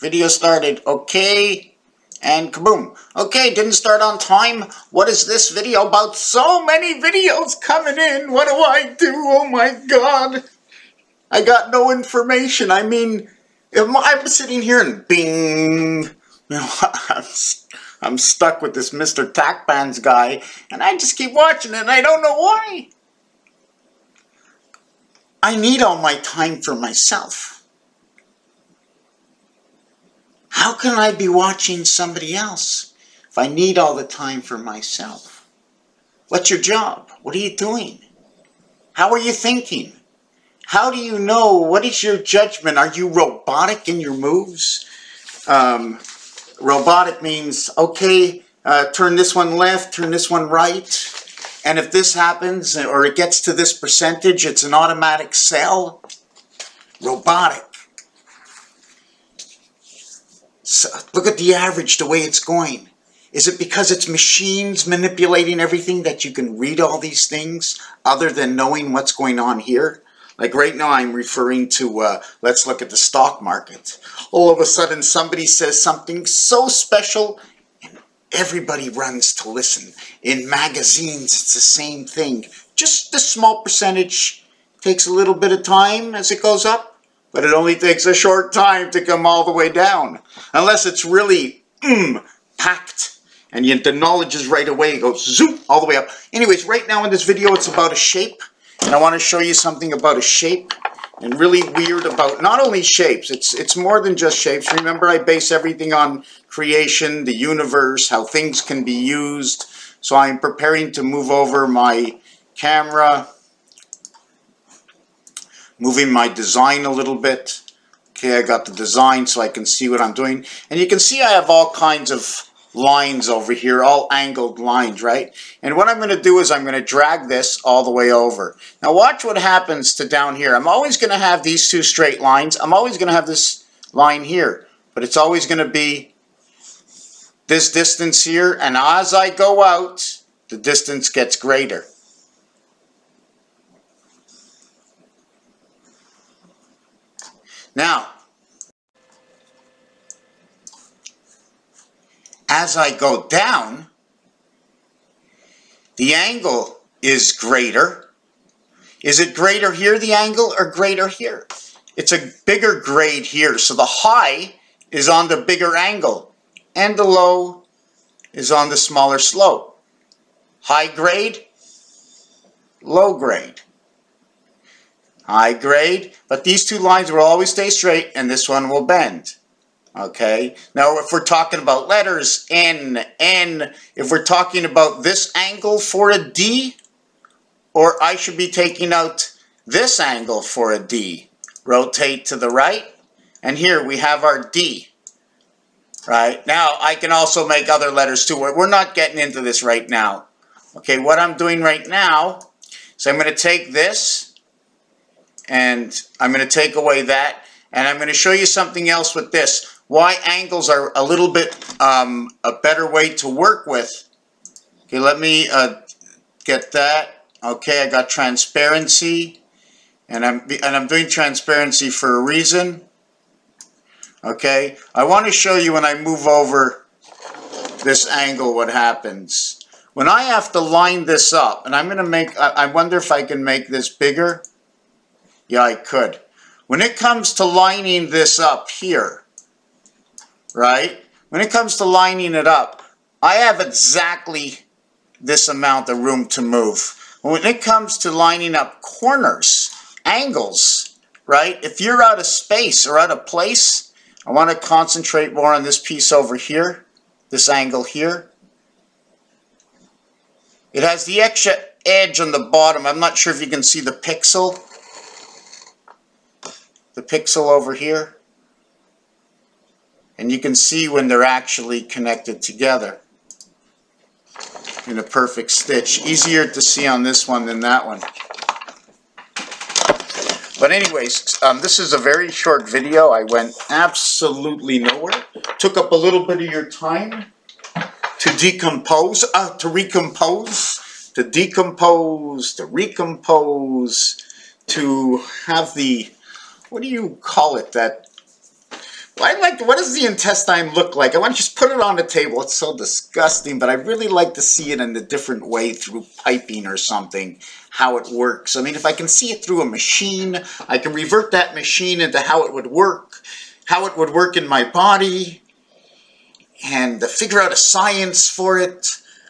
Video started. Okay. And kaboom. Okay, didn't start on time. What is this video about? So many videos coming in. What do I do? Oh my God. I got no information. I mean, I'm sitting here and bing. You know, I'm stuck with this Mr. Tackbands guy. And I just keep watching it and I don't know why. I need all my time for myself. How can I be watching somebody else if I need all the time for myself? What's your job? What are you doing? How are you thinking? How do you know? What is your judgment? Are you robotic in your moves? Robotic means, okay, turn this one left, turn this one right. And if this happens, or it gets to this percentage, it's an automatic sell. Robotic. So look at the average, the way it's going. Is it because it's machines manipulating everything that you can read all these things other than knowing what's going on here? Like right now I'm referring to, let's look at the stock market. All of a sudden somebody says something so special and everybody runs to listen. In magazines it's the same thing. Just a small percentage takes a little bit of time as it goes up. But it only takes a short time to come all the way down. Unless it's really packed. And the knowledge is right away. It goes zoom all the way up. Anyways, right now in this video it's about a shape. And I want to show you something about a shape. And really weird about not only shapes. It's more than just shapes. Remember, I base everything on creation, the universe, how things can be used. So I'm preparing to move over my camera. Moving my design a little bit. Okay, I got the design so I can see what I'm doing. And you can see I have all kinds of lines over here, all angled lines, right? And what I'm going to do is I'm going to drag this all the way over. Now watch what happens to down here. I'm always going to have these two straight lines. I'm always going to have this line here. But it's always going to be this distance here. And as I go out, the distance gets greater. Now, as I go down, the angle is greater. Is it greater here, the angle, or greater here? It's a bigger grade here, so the high is on the bigger angle, and the low is on the smaller slope. High grade, low grade. High grade, but these two lines will always stay straight and this one will bend. Okay, now if we're talking about letters, N, if we're talking about this angle for a D, or I should be taking out this angle for a D. Rotate to the right, and here we have our D. Right, now I can also make other letters too. We're not getting into this right now. Okay, what I'm doing right now is I'm going to take this, and I'm going to take away that, and I'm going to show you something else with this. Why angles are a little bit a better way to work with. Okay, let me get that. Okay, I got transparency, and I'm doing transparency for a reason. Okay, I want to show you when I move over this angle what happens. When I have to line this up, and I'm going to make, I wonder if I can make this bigger. Yeah, I could. When it comes to lining this up here, right? When it comes to lining it up, I have exactly this amount of room to move. When it comes to lining up corners, angles, right? If you're out of space or out of place, I want to concentrate more on this piece over here, this angle here. It has the extra edge on the bottom. I'm not sure if you can see the pixel. The pixel over here. And you can see when they're actually connected together in a perfect stitch. Easier to see on this one than that one. But anyways, this is a very short video. I went absolutely nowhere. Took up a little bit of your time to decompose, to recompose, to decompose, to recompose, to have the, what do you call it, that, What does the intestine look like? I want to just put it on the table. It's so disgusting, but I really like to see it in a different way through piping or something, how it works. I mean, if I can see it through a machine, I can revert that machine into how it would work in my body, and figure out a science for it,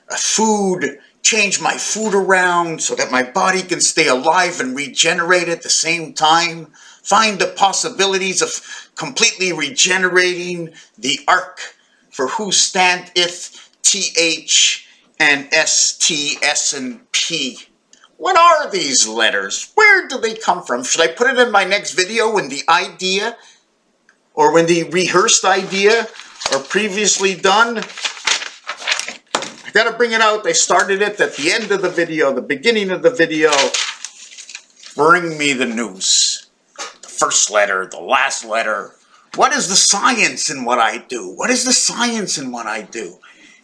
a food, change my food around so that my body can stay alive and regenerate at the same time. Find the possibilities of completely regenerating the ark for who standeth TH and ST, S and P. What are these letters? Where do they come from? Should I put it in my next video when the idea, or when the rehearsed idea, or previously done? I gotta bring it out. I started it at the end of the video, the beginning of the video. Bring me the news. First letter, the last letter. What is the science in what I do? What is the science in what I do?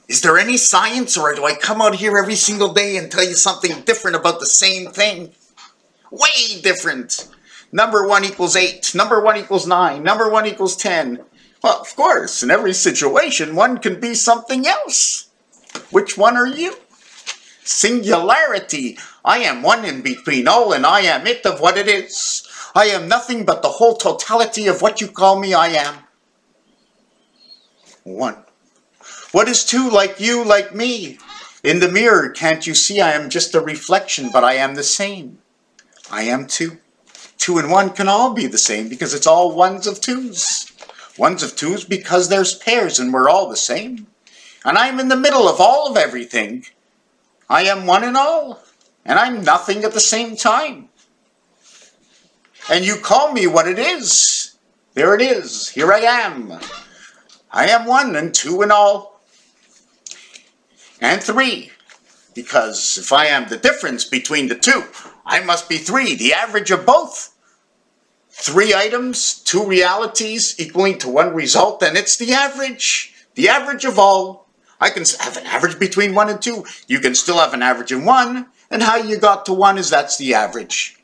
Is there any science, or do I come out here every single day and tell you something different about the same thing? Way different. Number 1 equals 8. Number 1 equals 9. Number 1 equals 10. Well, of course, in every situation, one can be something else. Which one are you? Singularity. I am one in between all, and I am it of what it is. I am nothing but the whole totality of what you call me I am. 1. What is 2 like you, like me? In the mirror, can't you see I am just a reflection, but I am the same? I am 2. 2 and 1 can all be the same because it's all ones of 2s. Ones of 2s because there's pairs and we're all the same. And I'm in the middle of all of everything. I am one and all, and I'm nothing at the same time. And you call me what it is. There it is. Here I am. I am 1 and 2 and all. And 3. Because if I am the difference between the 2, I must be 3, the average of both. 3 items, 2 realities equaling to 1 result, and it's the average of all. I can have an average between 1 and 2. You can still have an average in 1, and how you got to 1 is that's the average.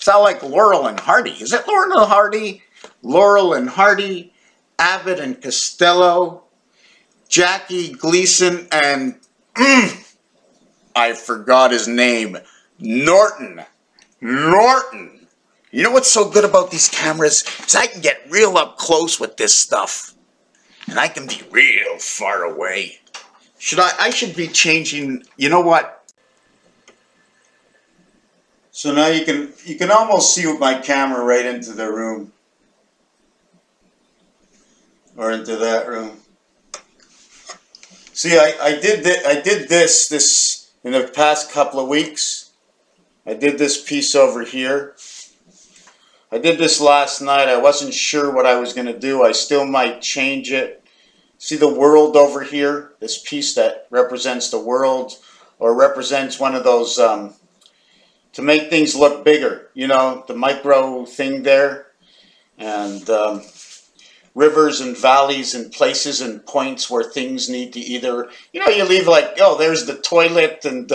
Sound like Laurel and Hardy. Is it Laurel and Hardy? Laurel and Hardy, Abbott and Costello, Jackie Gleason, and I forgot his name. Norton. Norton. You know what's so good about these cameras? Is I can get real up close with this stuff. And I can be real far away. I should be changing, you know what? So now you can almost see with my camera right into the room. Or into that room. See, I did this in the past couple of weeks. I did this piece over here. I did this last night. I wasn't sure what I was going to do. I still might change it. See the world over here? This piece that represents the world, or represents one of those, to make things look bigger. You know, the micro thing there. And rivers and valleys and places and points where things need to either, you know, you leave like, oh, there's the toilet, and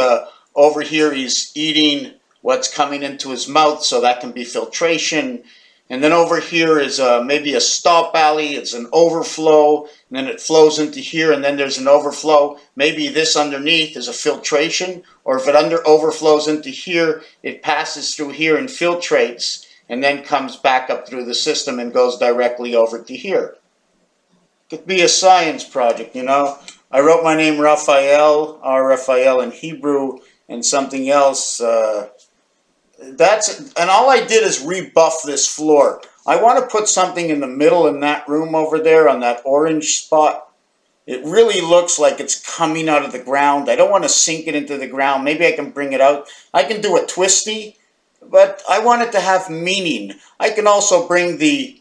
over here he's eating what's coming into his mouth, so that can be filtration. And then over here is maybe a stop alley, it's an overflow, and then it flows into here, and then there's an overflow. Maybe this underneath is a filtration, or if it overflows into here, it passes through here and filtrates, and then comes back up through the system and goes directly over to here. It could be a science project, you know. I wrote my name Raphael, R-Raphael in Hebrew, and something else. And all I did is rebuff this floor. I want to put something in the middle in that room over there on that orange spot. It really looks like it's coming out of the ground. I don't want to sink it into the ground. Maybe I can bring it out. I can do a twisty, but I want it to have meaning. I can also bring the,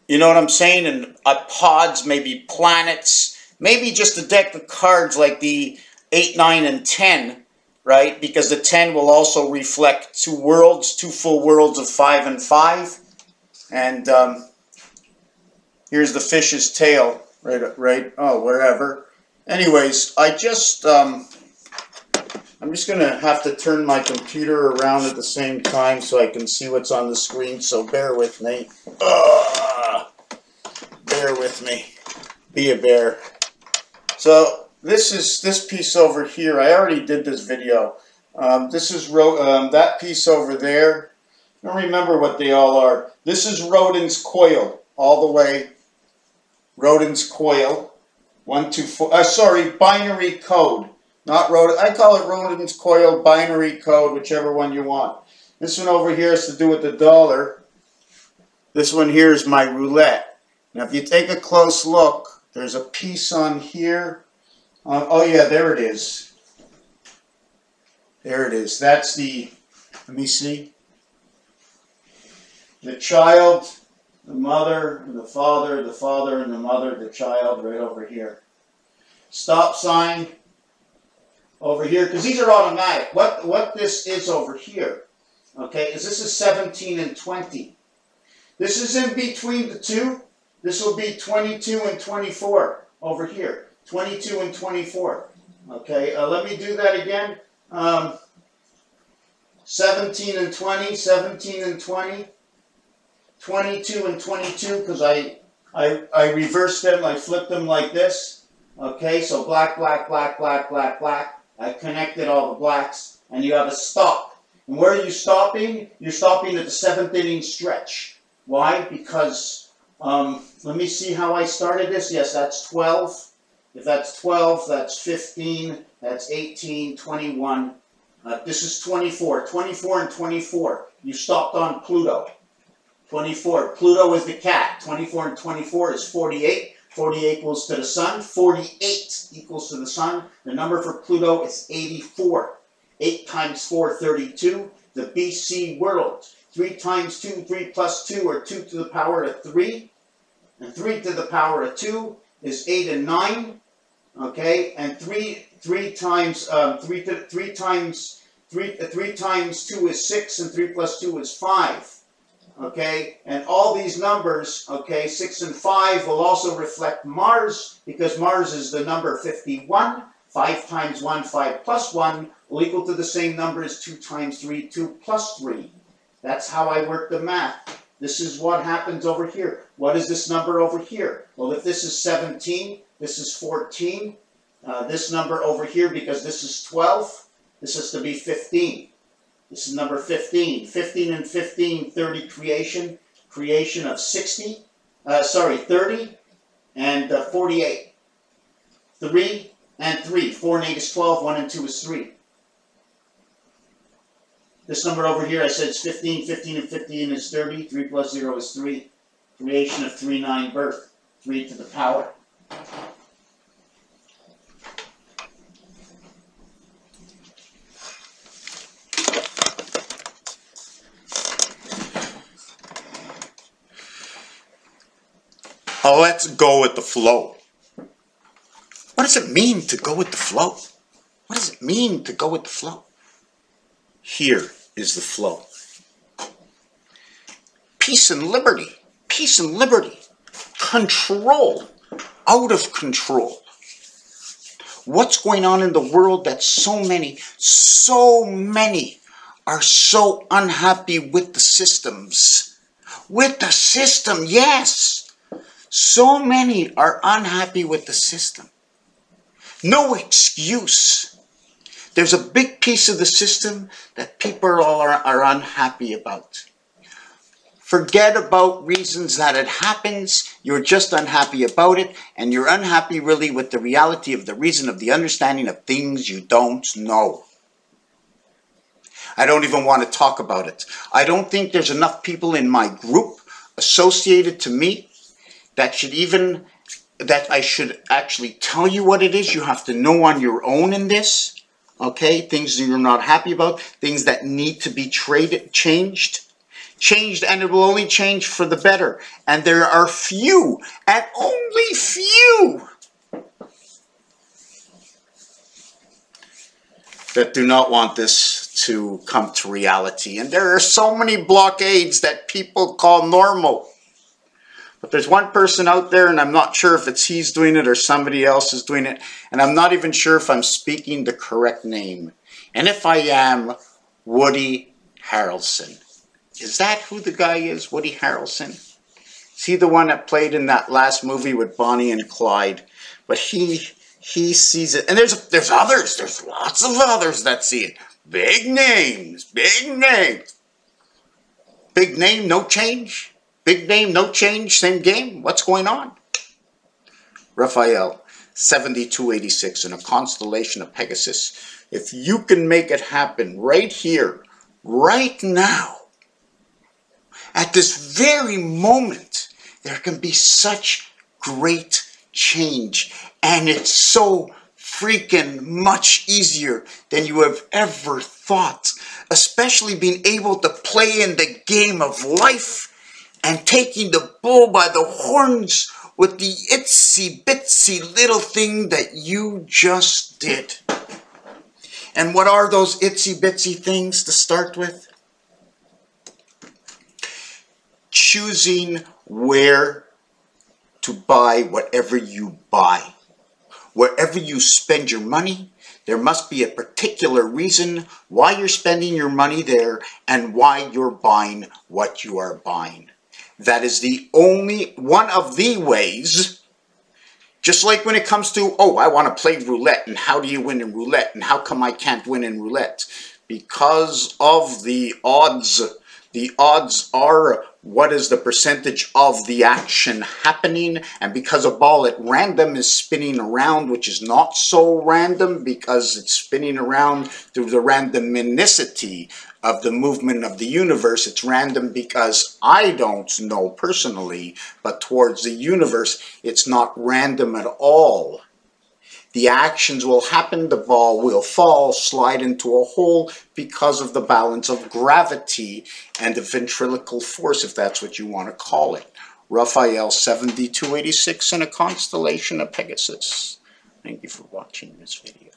you know what I'm saying, and pods, maybe planets, maybe just a deck of cards like the 8, 9, and 10, right? Because the 10 will also reflect 2 worlds, 2 full worlds of 5 and 5. And here's the fish's tail, right, oh, wherever. Anyways, I'm just going to have to turn my computer around at the same time so I can see what's on the screen, so bear with me. bear with me. Be a bear. So this piece over here. I already did this video. This is that piece over there. I don't remember what they all are. This is Rodin's coil all the way. Rodin's coil. 1, 2, 4. Sorry, binary code. Not Rodin. I call it Rodin's coil, binary code, whichever one you want. This one over here has to do with the dollar. This one here is my roulette. Now, if you take a close look, there's a piece on here. Oh yeah, there it is. There it is. That's the. Let me see. The child, the mother, the father and the mother, the child, right over here. Stop sign over here, because these are automatic. What this is over here, okay, is this is 17 and 20. This is in between the two. This will be 22 and 24 over here. 22 and 24. Okay, let me do that again. 17 and 20, 17 and 20. 22 and 22, because I reversed them, I flipped them like this. Okay, so black, black, black, black, black, black. I connected all the blacks, and you have a stop. And where are you stopping? You're stopping at the 7th inning stretch. Why? Because, let me see how I started this. Yes, that's 12. If that's 12, that's 15, that's 18, 21. This is 24. 24 and 24. You stopped on Pluto. 24. Pluto is the cat. 24 and 24 is 48. 48 equals to the sun. 48 equals to the sun. The number for Pluto is 84. 8 times 4, 32. The BC world. 3 times 2, 3 plus 2, or 2 to the power of 3. And 3 to the power of 2 is 8 and 9. Okay, and 3 times 2 is 6, and 3 plus 2 is 5. Okay, and all these numbers, okay, 6 and 5 will also reflect Mars, because Mars is the number 51. 5 times 1, 5 plus 1 will equal to the same number as 2 times 3, 2 plus 3. That's how I work the math. This is what happens over here. What is this number over here? Well, if this is 17, this is 14. This number over here, because this is 12, this has to be 15. This is number 15. 15 and 15, 30 creation. Creation of 30 and 48. 3 and 3. 4 and 8 is 12. 1 and 2 is 3. This number over here, I said it's 15. 15 and 15 is 30. 3 plus 0 is 3. Creation of 3, 9, birth. 3 to the power. Let's go with the flow. What does it mean to go with the flow? What does it mean to go with the flow? Here is the flow. Peace and liberty. Peace and liberty. Control. Out of control. What's going on in the world that so many are so unhappy with the systems? With the system, yes. So many are unhappy with the system. No excuse. There's a big piece of the system that people are unhappy about. Forget about reasons that it happens. You're just unhappy about it, and you're unhappy really with the reality of the reason of the understanding of things you don't know. I don't even want to talk about it. I don't think there's enough people in my group associated to me that I should actually tell you what it is. You have to know on your own in this. Okay, things that you're not happy about, things that need to be changed, and it will only change for the better. And there are few, and only few, that do not want this to come to reality. And there are so many blockades that people call normal. But there's one person out there, and I'm not sure if it's he's doing it or somebody else is doing it, and I'm not even sure if I'm speaking the correct name. And if I am, Woody Harrelson. Is that who the guy is, Woody Harrelson? See the one that played in that last movie with Bonnie and Clyde? But he sees it. And there's others. There's lots of others that see it. Big names. Big names. Big name, no change. Big name, no change, same game. What's going on? Raphael, 7286 in a constellation of Pegasus. If you can make it happen right here, right now, at this very moment, there can be such great change. And it's so freaking much easier than you have ever thought. Especially being able to play in the game of life and taking the bull by the horns with the itsy bitsy little thing that you just did. And what are those itsy bitsy things to start with? Choosing where to buy whatever you buy. Wherever you spend your money, there must be a particular reason why you're spending your money there and why you're buying what you are buying. That is the only one of the ways. Just like when it comes to, oh, I want to play roulette, and how do you win in roulette, and how come I can't win in roulette? Because of the odds. The odds are what is the percentage of the action happening, and because a ball at random is spinning around, which is not so random because it's spinning around through the randomicity of the movement of the universe. It's random because I don't know personally, but towards the universe, it's not random at all. The actions will happen, the ball will fall, slide into a hole because of the balance of gravity and the ventriloquial force, if that's what you want to call it. Raphael, 7286 in a constellation of Pegasus. Thank you for watching this video.